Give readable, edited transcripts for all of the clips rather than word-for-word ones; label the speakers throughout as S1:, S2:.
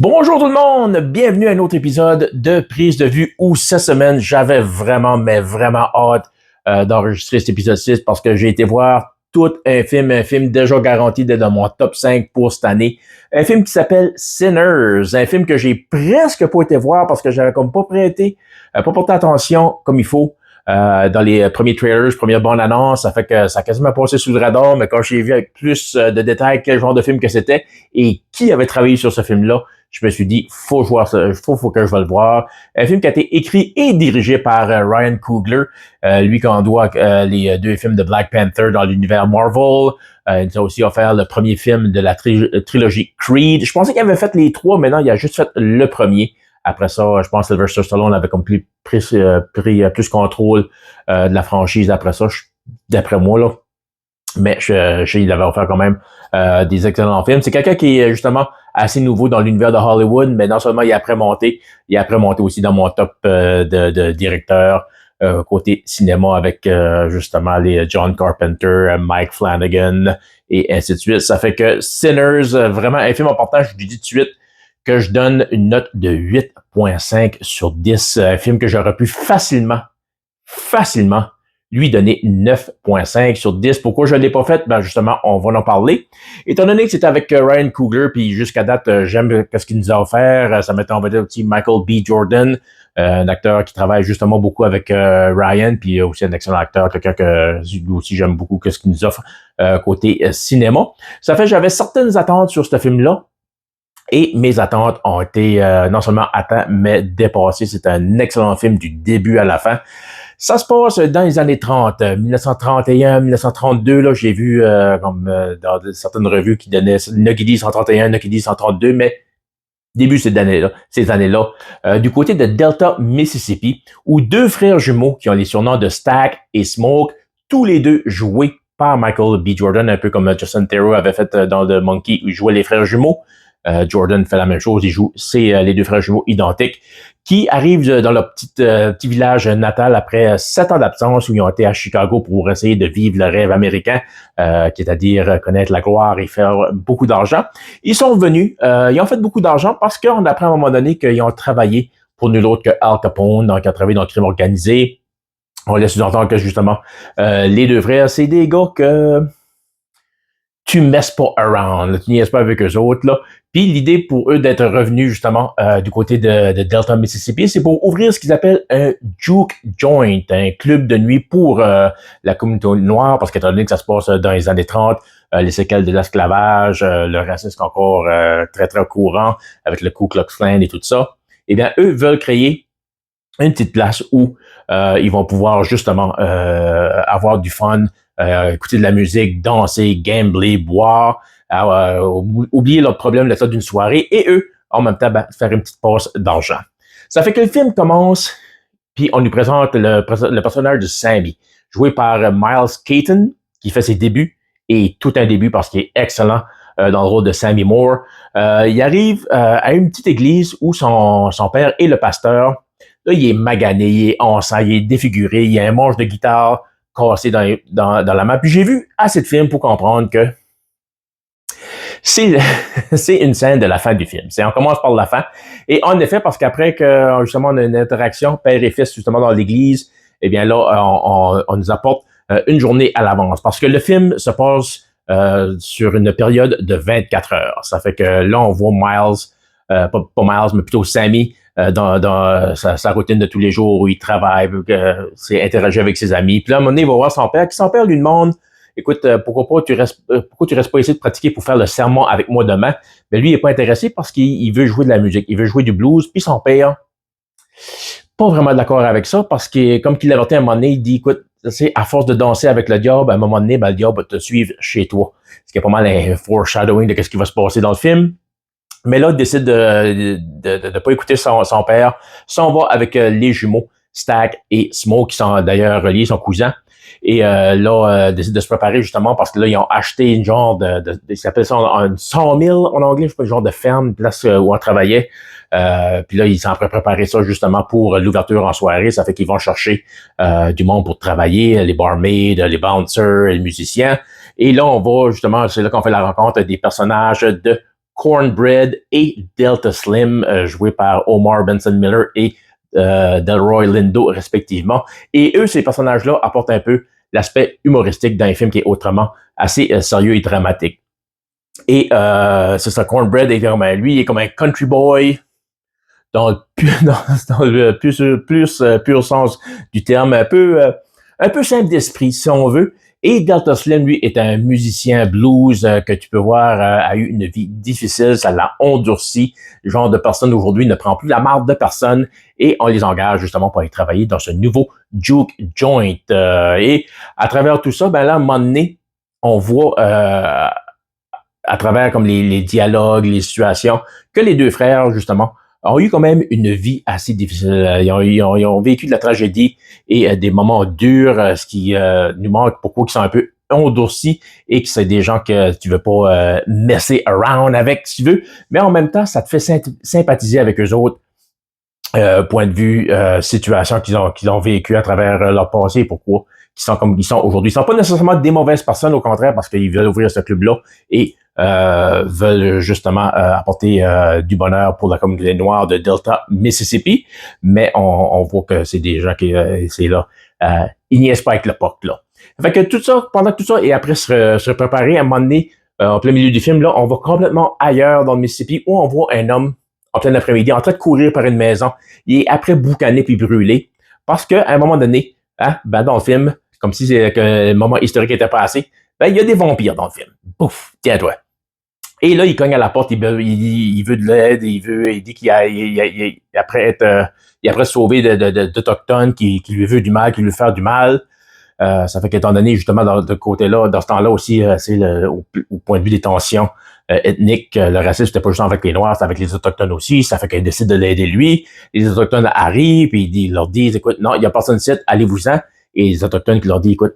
S1: Bonjour tout le monde, bienvenue à un autre épisode de Prise de vue où cette semaine j'avais vraiment hâte d'enregistrer cet épisode 6 parce que j'ai été voir tout un film déjà garanti d'être dans mon top 5 pour cette année. Un film qui s'appelle Sinners, un film que j'ai presque pas été voir parce que j'avais comme pas pas porté attention comme il faut. Dans les premiers trailers, première bande-annonce, ça fait que ça a quasiment passé sous le radar, mais quand j'ai vu avec plus de détails quel genre de film que c'était et qui avait travaillé sur ce film-là, je me suis dit, faut que je vais le voir. Un film qui a été écrit et dirigé par Ryan Coogler, lui qu'on doit les deux films de Black Panther dans l'univers Marvel. Il nous a aussi offert le premier film de la trilogie Creed. Je pensais qu'il avait fait les trois, mais non, il a juste fait le premier. Après ça, je pense que Sylvester Stallone avait comme pris plus contrôle de la franchise après ça, d'après moi, là. Mais il avait offert quand même des excellents films. C'est quelqu'un qui est justement assez nouveau dans l'univers de Hollywood, mais non seulement il a monté aussi dans mon top de directeurs côté cinéma avec justement les John Carpenter, Mike Flanagan et ainsi de suite. Ça fait que Sinners, vraiment un film important, je vous dis tout de suite que je donne une note de 8.5 sur 10. Un film que j'aurais pu facilement lui donner 9.5 sur 10. Pourquoi je ne l'ai pas fait? Ben justement, on va en parler. Étant donné que c'était avec Ryan Coogler, puis jusqu'à date, j'aime ce qu'il nous a offert. Ça m'était, on va dire, aussi Michael B. Jordan, un acteur qui travaille justement beaucoup avec Ryan, puis aussi un excellent acteur, quelqu'un que lui aussi j'aime beaucoup ce qu'il nous offre côté cinéma. Ça fait que j'avais certaines attentes sur ce film-là. Et mes attentes ont été non seulement atteintes, mais dépassées. C'est un excellent film du début à la fin. Ça se passe dans les années 30, 1931, 1932. Là, j'ai vu dans certaines revues qui donnaient qui disent 131, qui disent 132, mais début ces années-là, du côté de Delta, Mississippi, où deux frères jumeaux qui ont les surnoms de Stack et Smoke, tous les deux joués par Michael B. Jordan, un peu comme Justin Theroux avait fait dans The Monkey, où il jouait les frères jumeaux. Jordan fait la même chose, il joue les deux frères jumeaux identiques qui arrivent dans leur petit village natal après 7 ans d'absence où ils ont été à Chicago pour essayer de vivre le rêve américain, qui est à dire connaître la gloire et faire beaucoup d'argent. Ils sont venus, ils ont fait beaucoup d'argent parce qu'on apprend à un moment donné qu'ils ont travaillé pour nul autre que Al Capone, donc ils ont travaillé dans le crime organisé. On laisse sous-entendre que justement les deux frères, c'est des gars que tu messes pas around, là, tu niaises pas avec eux autres, là. Puis l'idée pour eux d'être revenus justement du côté de Delta, Mississippi, c'est pour ouvrir ce qu'ils appellent un juke joint, un club de nuit pour la communauté noire, parce qu'étant donné que ça se passe dans les années 30, les séquelles de l'esclavage, le racisme encore très courant avec le Ku Klux Klan et tout ça, eh bien, eux veulent créer une petite place où ils vont pouvoir justement avoir du fun, écouter de la musique, danser, gambler, boire, oublier leurs problèmes le temps d'une soirée et eux, en même temps, faire une petite passe d'argent. Ça fait que le film commence, puis on nous présente le personnage de Sammy, joué par Miles Keaton, qui fait ses débuts, et tout un début parce qu'il est excellent dans le rôle de Sammy Moore. Il arrive à une petite église où son père est le pasteur. Là, il est magané, il est hançant, il est défiguré, il y a un manche de guitare cassé dans la main. Puis j'ai vu assez de films pour comprendre que c'est une scène de la fin du film. On commence par la fin. Et en effet, parce qu'après que justement on a une interaction père et fils justement dans l'église, eh bien là, on nous apporte une journée à l'avance. Parce que le film se passe sur une période de 24 heures. Ça fait que là, on voit Miles, pas Miles, mais plutôt Sammy, dans sa routine de tous les jours où il travaille, c'est interagir avec ses amis. Puis là, à un moment donné, il va voir son père, qui son père lui demande, écoute, pourquoi tu restes pas ici de pratiquer pour faire le serment avec moi demain? Mais lui, il est pas intéressé parce qu'il veut jouer de la musique, il veut jouer du blues, puis son père, pas vraiment d'accord avec ça, parce que, comme qu'il l'avertit à un moment donné, il dit, écoute, c'est à force de danser avec le diable, à un moment donné, le diable va te suivre chez toi. Ce qui est pas mal un foreshadowing de ce qui va se passer dans le film. Mais là, il décide de pas écouter son père. S'en va avec les jumeaux, Stack et Smoke, qui sont d'ailleurs reliés, son cousin. Et décide de se préparer justement parce que là, ils ont acheté une genre ils s'appellent ça un sawmill en anglais, je sais pas, un genre de ferme, une place où on travaillait. Puis là, ils sont prêts à préparer ça justement pour l'ouverture en soirée. Ça fait qu'ils vont chercher du monde pour travailler, les barmaids, les bouncers, les musiciens. Et là, on va justement, c'est là qu'on fait la rencontre des personnages de Cornbread et Delta Slim, joués par Omar Benson Miller et Delroy Lindo, respectivement. Et eux, ces personnages-là apportent un peu l'aspect humoristique d'un film qui est autrement assez sérieux et dramatique. Et c'est ça, Cornbread, lui, il est comme un country boy, dans le plus pur sens du terme, un peu simple d'esprit, si on veut. Et Delta Slim, lui, est un musicien blues que tu peux voir a eu une vie difficile, ça l'a endurci. Le genre de personne aujourd'hui ne prend plus la marque de personne et on les engage justement pour aller travailler dans ce nouveau juke joint. Et à travers tout ça, ben là, à un moment donné, on voit à travers comme les dialogues, les situations, que les deux frères, justement, ont eu quand même une vie assez difficile. Ils ont vécu de la tragédie et des moments durs, ce qui nous manque pourquoi ils sont un peu endurcis et que c'est des gens que tu veux pas messer around avec, si tu veux. Mais en même temps, ça te fait sympathiser avec eux autres. Point de vue, situation qu'ils ont vécu à travers leur passé, pourquoi ils sont comme ils sont aujourd'hui. Ils sont pas nécessairement des mauvaises personnes, au contraire, parce qu'ils veulent ouvrir ce club-là et veulent justement apporter du bonheur pour la communauté noire de Delta, Mississippi. Mais on voit que c'est des gens qui, c'est là, ils niaisent pas avec le POC, là. Fait que tout ça, pendant que tout ça, et après se préparer, à un moment donné, en plein milieu du film, là, on va complètement ailleurs dans le Mississippi où on voit un homme en plein après-midi, en train de courir par une maison. Il est après boucané puis brûlé. Parce qu'à un moment donné, ben dans le film, comme si que le moment historique était passé, ben il y a des vampires dans le film. Pouf, tiens-toi. Et là, il cogne à la porte, il veut de l'aide, il dit qu'il est après sauver d'Autochtones qui lui veut du mal, qui lui veut faire du mal. Ça fait qu'étant donné, justement, dans ce côté-là, dans ce temps-là aussi, c'est au point de vue des tensions ethniques, le racisme, c'était pas juste avec les Noirs, c'était avec les Autochtones aussi. Ça fait qu'il décide de l'aider lui. Les Autochtones arrivent, puis ils leur disent, écoute, non, il y a personne ici, allez-vous-en. Et les Autochtones qui leur disent, écoute,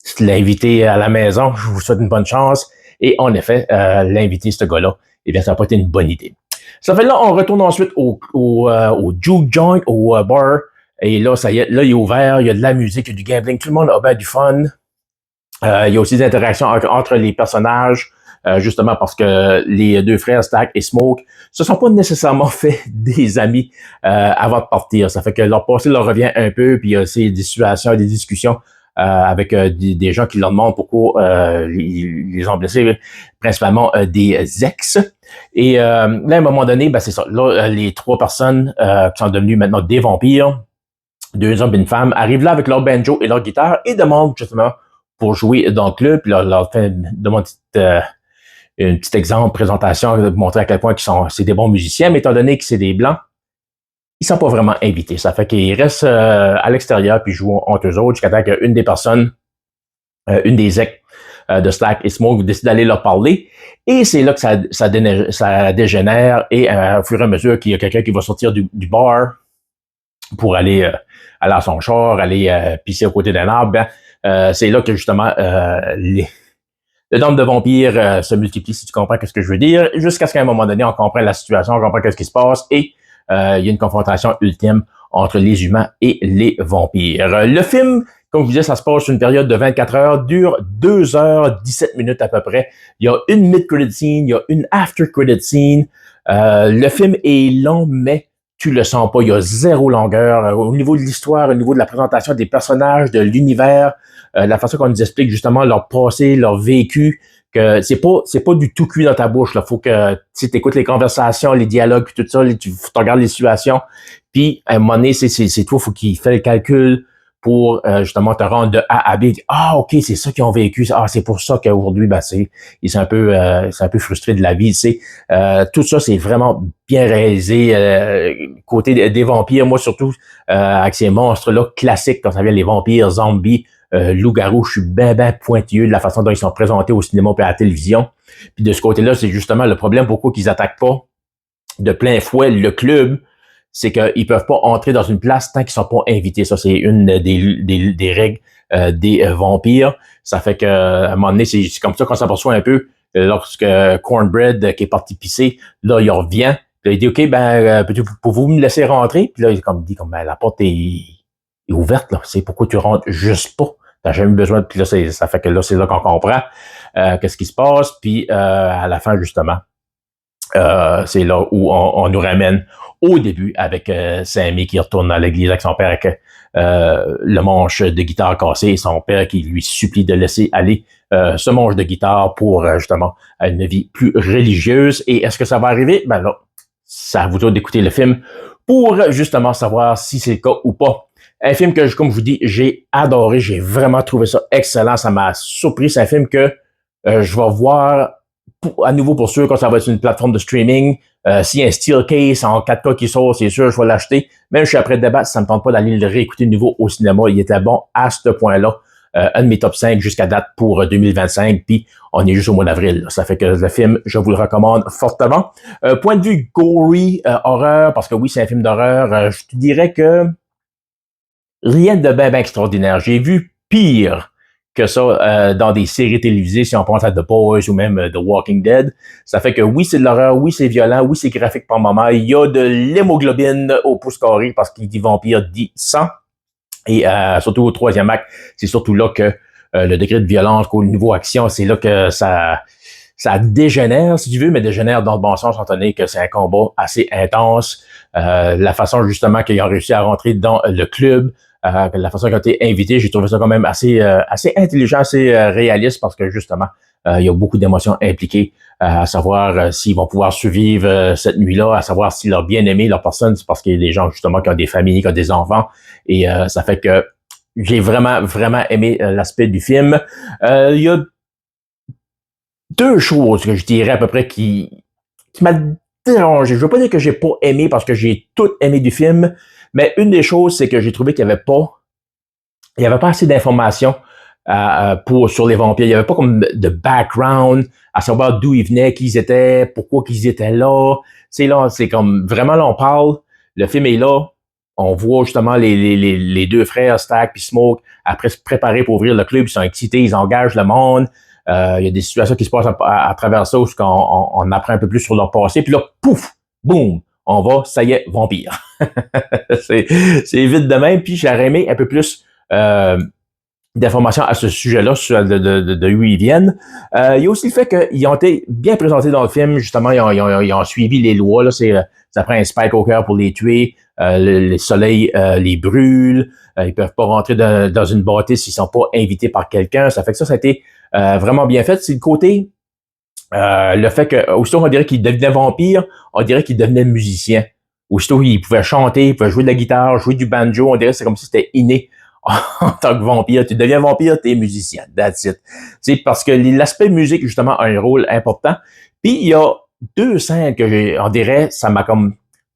S1: si tu l'as invité à la maison, je vous souhaite une bonne chance. Et en effet, l'inviter, ce gars-là, eh bien, ça n'a pas été une bonne idée. Ça fait là, on retourne ensuite au juke joint, au bar. Et là, ça y est, là, il est ouvert, il y a de la musique, il y a du gambling, tout le monde a bien du fun. Il y a aussi des interactions entre les personnages, justement parce que les deux frères, Stack et Smoke, se sont pas nécessairement fait des amis avant de partir. Ça fait que leur passé leur revient un peu, puis il y a aussi des situations, des discussions avec des gens qui leur demandent pourquoi ils les ont blessés, principalement des ex. Et là, à un moment donné, ben c'est ça. Là, les trois personnes qui sont devenues maintenant des vampires, deux hommes et une femme, arrivent là avec leur banjo et leur guitare et demandent justement pour jouer dans le club. Puis leur demande un petit exemple, présentation, de montrer à quel point c'est des bons musiciens, mais étant donné que c'est des Blancs, ils sont pas vraiment invités. Ça fait qu'ils restent à l'extérieur puis jouent entre eux autres jusqu'à temps qu'une des personnes, une des ex de Stack et Smoke décide d'aller leur parler. Et c'est là que ça dégénère et au fur et à mesure qu'il y a quelqu'un qui va sortir du bar pour aller à son char, aller pisser aux côtés d'un arbre, c'est là que justement le nombre de vampires se multiplie, si tu comprends ce que je veux dire, jusqu'à ce qu'à un moment donné, on comprenne la situation, on comprend ce qui se passe et il y a une confrontation ultime entre les humains et les vampires. Le film, comme je vous disais, ça se passe sur une période de 24 heures, dure 2 heures 17 minutes à peu près. Il y a une mid-credit scene, il y a une after-credit scene. Le film est long, mais tu le sens pas. Il y a zéro longueur. Au niveau de l'histoire, au niveau de la présentation des personnages, de l'univers, la façon qu'on nous explique justement leur passé, leur vécu, que c'est pas du tout cuit dans ta bouche. Là, faut que tu écoutes les conversations, les dialogues, puis tout ça, tu regardes les situations. Puis à un moment donné, c'est toi, faut qu'il fait le calcul pour justement te rendre de A à B. Ah, ok, c'est ça qu'ils ont vécu. Ah, c'est pour ça qu'aujourd'hui, ben ils sont un peu frustrés de la vie. Tout ça, c'est vraiment bien réalisé. Côté des vampires, moi surtout avec ces monstres-là classiques, quand ça vient les vampires, zombies, loups-garous, je suis ben pointilleux de la façon dont ils sont présentés au cinéma et à la télévision. Puis de ce côté-là, c'est justement le problème pourquoi qu'ils attaquent pas de plein fouet le club, c'est qu'ils peuvent pas entrer dans une place tant qu'ils sont pas invités. Ça, c'est une des règles des vampires. Ça fait que à un moment donné, c'est comme ça qu'on s'aperçoit un peu lorsque Cornbread qui est parti pisser, là, il revient. Puis là, il dit OK, pouvez-vous me laisser rentrer? Puis là, il dit la porte est ouverte, là. C'est pourquoi tu rentres juste pas. T'as jamais besoin de. Puis là, ça fait que là, c'est là qu'on comprend qu'est-ce qui se passe. Puis à la fin, justement, C'est là où on nous ramène au début avec Sammy qui retourne à l'église avec son père avec le manche de guitare cassé et son père qui lui supplie de laisser aller ce manche de guitare pour justement une vie plus religieuse. Et est-ce que ça va arriver? Ben là, ça vous doit d'écouter le film pour justement savoir si c'est le cas ou pas. Un film que, comme je vous dis, j'ai adoré, j'ai vraiment trouvé ça excellent, ça m'a surpris. C'est un film que je vais voir à nouveau pour sûr quand ça va être une plateforme de streaming. S'il y a un steel case en 4K qui sort, c'est sûr, je vais l'acheter. Même je suis après le débat, ça me tente pas d'aller le réécouter de nouveau au cinéma. Il était bon à ce point-là. Un de mes top 5 jusqu'à date pour 2025, puis on est juste au mois d'avril. Ça fait que le film, je vous le recommande fortement. Point de vue gory, horreur, parce que oui, c'est un film d'horreur, je te dirais que rien de bien extraordinaire. J'ai vu pire que ça dans des séries télévisées, si on pense à The Boys ou même The Walking Dead. Ça fait que oui, c'est de l'horreur, oui, c'est violent, oui, c'est graphique par moment. Il y a de l'hémoglobine au pouce carré parce qu'il dit vampire, dit sang. Et surtout au troisième acte, c'est surtout là que le degré de violence, qu'au niveau action, c'est là que ça dégénère, si tu veux, mais dégénère dans le bon sens, étant donné que c'est un combat assez intense. La façon justement qu'ils ont réussi à rentrer dans le club, la façon qu'ils ont été invités, j'ai trouvé ça quand même assez intelligent, assez réaliste, parce que justement, il y a beaucoup d'émotions impliquées, à savoir s'ils vont pouvoir survivre cette nuit-là, à savoir si leur bien-aimé, leur personne, c'est parce qu'il y a des gens justement qui ont des familles, qui ont des enfants, et ça fait que j'ai vraiment aimé l'aspect du film. Il y a deux choses que je dirais à peu près qui m'a dérangé. Je veux pas dire que j'ai pas aimé parce que j'ai tout aimé du film, mais une des choses, c'est que j'ai trouvé qu'il y avait pas assez d'informations sur les vampires. Il y avait pas comme de background à savoir d'où ils venaient, qui ils étaient, pourquoi qu'ils étaient là. C'est là, c'est comme vraiment là on parle. Le film est là. On voit justement les deux frères, Stack puis Smoke, après se préparer pour ouvrir le club. Ils sont excités, ils engagent le monde. Il y a des situations qui se passent à travers ça où on apprend un peu plus sur leur passé. Puis là, pouf, boum, on va, ça y est, vampire. c'est vite de même. Puis j'aurais aimé un peu plus d'informations à ce sujet-là, de où ils viennent. Il y a aussi le fait qu'ils ont été bien présentés dans le film. Justement, ils ont suivi les lois. Là, ça prend un spike au cœur pour les tuer. Le soleil les brûle. Ils peuvent pas rentrer dans une bâtisse s'ils sont pas invités par quelqu'un. Ça fait que ça a été vraiment bien fait. C'est le côté, le fait que, aussitôt on dirait qu'il devenait vampire, on dirait qu'il devenait musicien. Aussitôt il pouvait chanter, il pouvait jouer de la guitare, jouer du banjo, on dirait que c'est comme si c'était inné en tant que vampire. Tu deviens vampire, t'es musicien. That's it. C'est parce que l'aspect musique, justement, a un rôle important. Puis il y a deux scènes que on dirait, ça m'a comme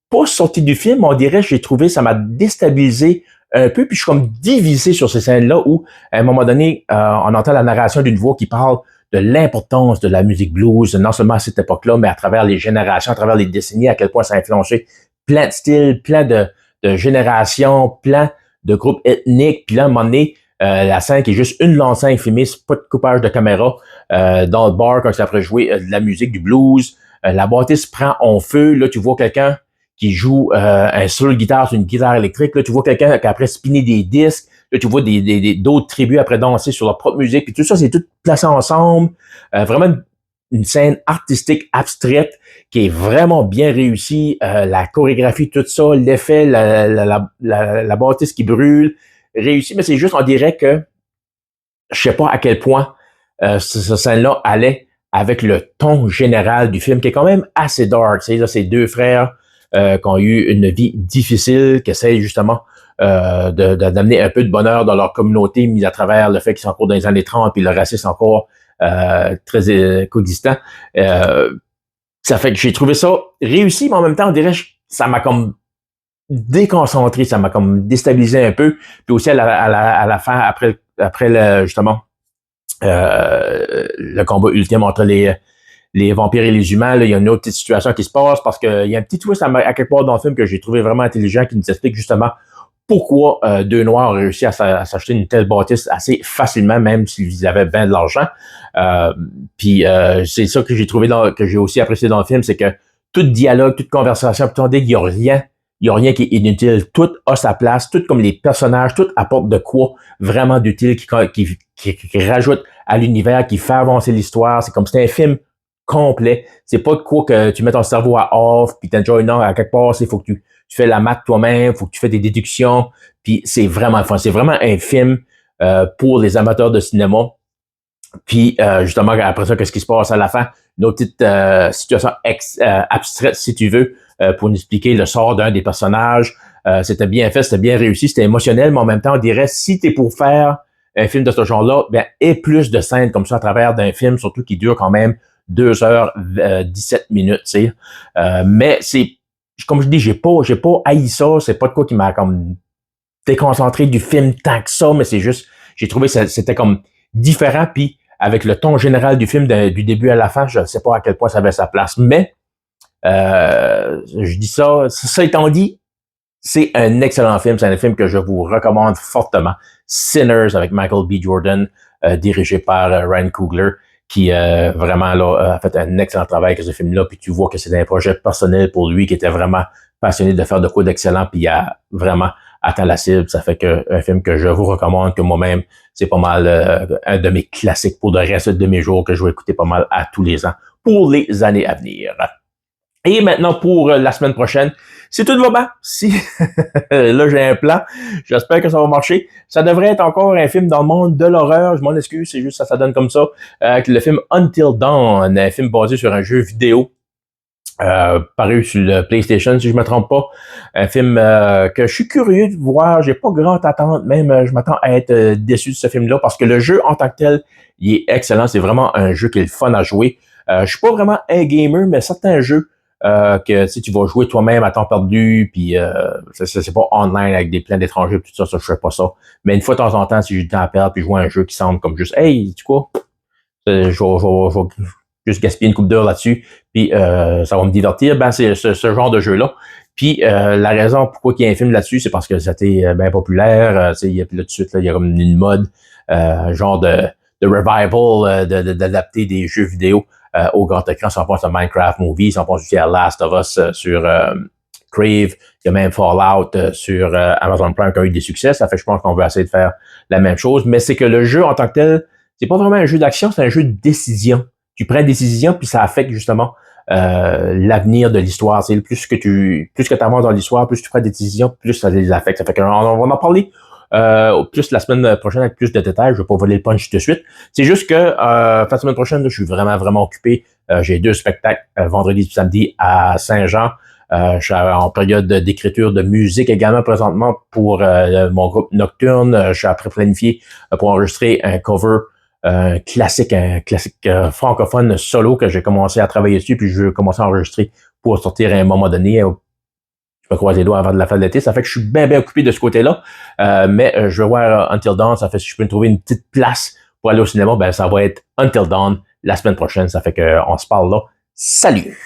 S1: pas sorti du film, on dirait, j'ai trouvé, ça m'a déstabilisé un peu, puis je suis comme divisé sur ces scènes-là où, à un moment donné, on entend la narration d'une voix qui parle de l'importance de la musique blues, non seulement à cette époque-là, mais à travers les générations, à travers les décennies, à quel point ça a influencé plein de styles, plein de générations, plein de groupes ethniques. Puis là, à un moment donné, la scène qui est juste une longue scène féministe, pas de coupage de caméra, dans le bar quand c'est après jouer de la musique, du blues. La bâtisse prend en feu. Là, tu vois quelqu'un qui joue un solo de guitare sur une guitare électrique. Là, tu vois quelqu'un qui après spinner des disques. Là, tu vois d'autres tribus après danser sur leur propre musique. Puis tout ça, c'est tout placé ensemble. Vraiment une scène artistique abstraite qui est vraiment bien réussie. La chorégraphie, tout ça, l'effet, la bâtisse qui brûle, réussi. Mais c'est juste, on dirait que je sais pas à quel point cette scène-là allait avec le ton général du film, qui est quand même assez dark. C'est là, ces deux frères qui ont eu une vie difficile, qui essayent justement d'amener un peu de bonheur dans leur communauté, mis à travers le fait qu'ils sont encore dans les années 30 puis le racisme encore très coexistant. Ça fait que j'ai trouvé ça réussi, mais en même temps, on dirait que ça m'a comme déconcentré, ça m'a comme déstabilisé un peu. Puis aussi à la fin, après justement le combat ultime entre les vampires et les humains, là, il y a une autre petite situation qui se passe parce qu'il y a un petit twist à quelque part dans le film que j'ai trouvé vraiment intelligent qui nous explique justement pourquoi deux Noirs ont réussi à s'acheter une telle bâtisse assez facilement, même s'ils avaient bien de l'argent. Puis c'est ça que j'ai trouvé que j'ai aussi apprécié dans le film, c'est que tout dialogue, toute conversation, tout on dit qu'il y a rien qui est inutile. Tout a sa place, tout comme les personnages, tout apporte de quoi vraiment d'utile qui rajoute à l'univers, qui fait avancer l'histoire. C'est comme c'était un film complet. C'est pas de quoi que tu mets ton cerveau à off, puis t'as déjà une heure à quelque part, il faut que tu fais la maths toi-même, faut que tu fais des déductions, puis c'est vraiment fun. C'est vraiment un film pour les amateurs de cinéma. Puis justement, après ça, qu'est-ce qui se passe à la fin? Une autre petite situation abstraite, si tu veux, pour nous expliquer le sort d'un des personnages. C'était bien fait, c'était bien réussi, c'était émotionnel, mais en même temps, on dirait, si t'es pour faire un film de ce genre-là, bien, et plus de scènes comme ça à travers d'un film, surtout qui dure quand même 2h17 minutes, tu sais. Mais c'est, comme je dis, j'ai pas haï ça, c'est pas de quoi qui m'a comme déconcentré du film tant que ça, mais c'est juste, j'ai trouvé que c'était comme différent, puis avec le ton général du film du début à la fin, je ne sais pas à quel point ça avait sa place, mais je dis ça étant dit, c'est un excellent film, c'est un film que je vous recommande fortement. Sinners avec Michael B. Jordan, dirigé par Ryan Coogler, qui vraiment là, a fait un excellent travail avec ce film-là, puis tu vois que c'est un projet personnel pour lui, qui était vraiment passionné de faire de quoi d'excellent, puis il a vraiment atteint la cible. Ça fait que un film que je vous recommande, que moi-même, c'est pas mal un de mes classiques pour le reste de mes jours, que je vais écouter pas mal à tous les ans pour les années à venir. Et maintenant, pour la semaine prochaine, si tout va bien, si là j'ai un plan, j'espère que ça va marcher. Ça devrait être encore un film dans le monde de l'horreur, je m'en excuse, c'est juste ça donne comme ça. Le film Until Dawn, un film basé sur un jeu vidéo. Paru sur le PlayStation, si je me trompe pas. Un film que je suis curieux de voir. J'ai pas grande attente, même je m'attends à être déçu de ce film-là parce que le jeu en tant que tel, il est excellent. C'est vraiment un jeu qui est le fun à jouer. Je suis pas vraiment un gamer, mais certains jeux que tu vas jouer toi-même à temps perdu, puis c'est pas online avec des plans d'étrangers, tout ça, je fais pas ça. Mais une fois de temps en temps, si j'ai du temps à perdre, puis jouer à un jeu qui semble comme juste, hey, tu quoi, je vais juste gaspiller une coupe d'heure là-dessus, puis ça va me divertir, ben c'est ce genre de jeu-là. Puis la raison pourquoi il y a un film là-dessus, c'est parce que ça a été bien populaire. Il y a là tout de suite, là, il y a comme une mode, genre de revival, d'adapter des jeux vidéo au grand écran. Si on pense à Minecraft Movie, si on pense aussi à Last of Us sur Crave, il y a même Fallout sur Amazon Prime qui a eu des succès. Ça fait, je pense qu'on veut essayer de faire la même chose. Mais c'est que le jeu en tant que tel, c'est pas vraiment un jeu d'action, c'est un jeu de décision. Tu prends des décisions, puis ça affecte justement l'avenir de l'histoire. C'est plus que tu avances dans l'histoire, plus tu prends des décisions, plus ça les affecte. Ça fait qu'on va en parler plus la semaine prochaine avec plus de détails. Je vais pas voler le punch tout de suite. C'est juste que la semaine prochaine, là, je suis vraiment occupé. J'ai 2 spectacles, vendredi et samedi à Saint-Jean. Je suis en période d'écriture de musique également présentement pour mon groupe Nocturne. Je suis après planifié pour enregistrer un cover un classique francophone solo que j'ai commencé à travailler dessus, puis je vais commencer à enregistrer pour sortir à un moment donné. Je me croise les doigts avant de la fin de l'été. Ça fait que je suis bien occupé de ce côté-là. Mais je vais voir Until Dawn. Ça fait que si je peux me trouver une petite place pour aller au cinéma, ben ça va être Until Dawn la semaine prochaine. Ça fait qu'on se parle là. Salut!